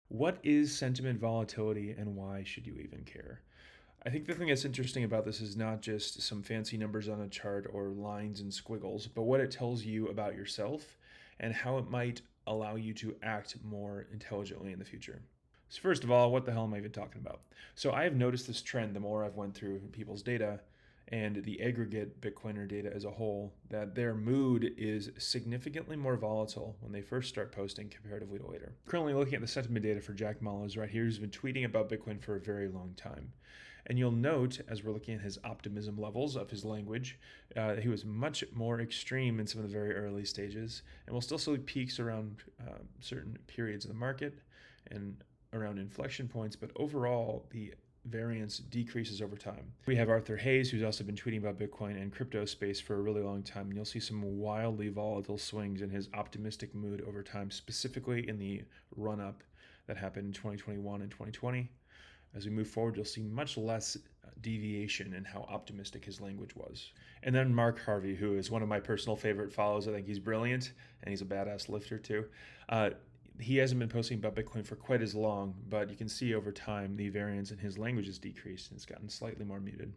What is sentiment volatility and why should you even care? I think the thing that's interesting about this is not just some fancy numbers on a chart or lines and squiggles, but what it tells you about yourself and how it might allow you to act more intelligently in the future. So first of all, what the hell am I even talking about? So I have noticed this trend the more I've went through people's data and the aggregate Bitcoiner data as a whole, that their mood is significantly more volatile when they first start posting comparatively to later. Currently looking at the sentiment data for Jack Mallers right here, who's been tweeting about Bitcoin for a very long time. And you'll note, as we're looking at his optimism levels of his language, he was much more extreme in some of the very early stages, and we'll still see peaks around certain periods of the market and around inflection points, but overall, the variance decreases over time. We have Arthur Hayes, who's also been tweeting about Bitcoin and crypto space for a really long time, and you'll see some wildly volatile swings in his optimistic mood over time, specifically in the run-up that happened in 2021 and 2020. As we move forward, you'll see much less deviation in how optimistic his language was. And then Mark Harvey, who is one of my personal favorite follows. I think he's brilliant, and he's a badass lifter too. He hasn't been posting about Bitcoin for quite as long, but you can see over time the variance in his language has decreased and it's gotten slightly more muted.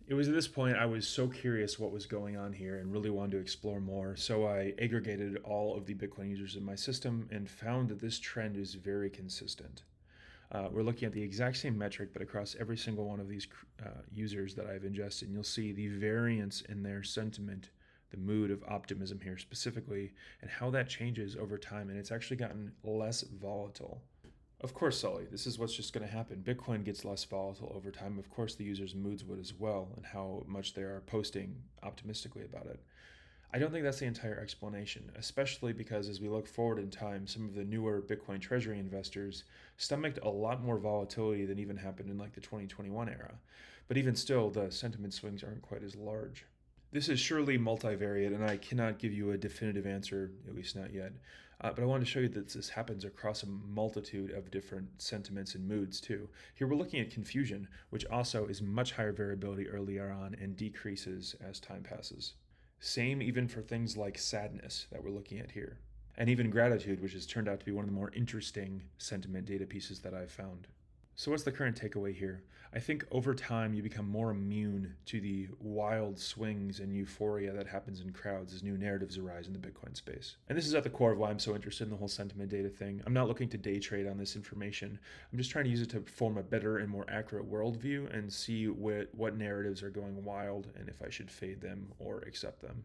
It was at this point I was so curious what was going on here and really wanted to explore more. So I aggregated all of the Bitcoin users in my system and found that this trend is very consistent. We're looking at the exact same metric, but across every single one of these users that I've ingested, and you'll see the variance in their sentiment, the mood of optimism here specifically, and how that changes over time. And it's actually gotten less volatile. Of course, Sully, this is what's just going to happen. Bitcoin gets less volatile over time. Of course, the users' moods would as well, and how much they are posting optimistically about it. I don't think that's the entire explanation, especially because as we look forward in time, some of the newer Bitcoin treasury investors stomached a lot more volatility than even happened in like the 2021 era. But even still, the sentiment swings aren't quite as large. This is surely multivariate, and I cannot give you a definitive answer, at least not yet. But I want to show you that this happens across a multitude of different sentiments and moods, too. Here we're looking at confusion, which also is much higher variability earlier on and decreases as time passes. Same even for things like sadness that we're looking at here. And even gratitude, which has turned out to be one of the more interesting sentiment data pieces that I've found. So what's the current takeaway here? I think over time you become more immune to the wild swings and euphoria that happens in crowds as new narratives arise in the Bitcoin space. And this is at the core of why I'm so interested in the whole sentiment data thing. I'm not looking to day trade on this information. I'm just trying to use it to form a better and more accurate worldview and see what narratives are going wild and if I should fade them or accept them.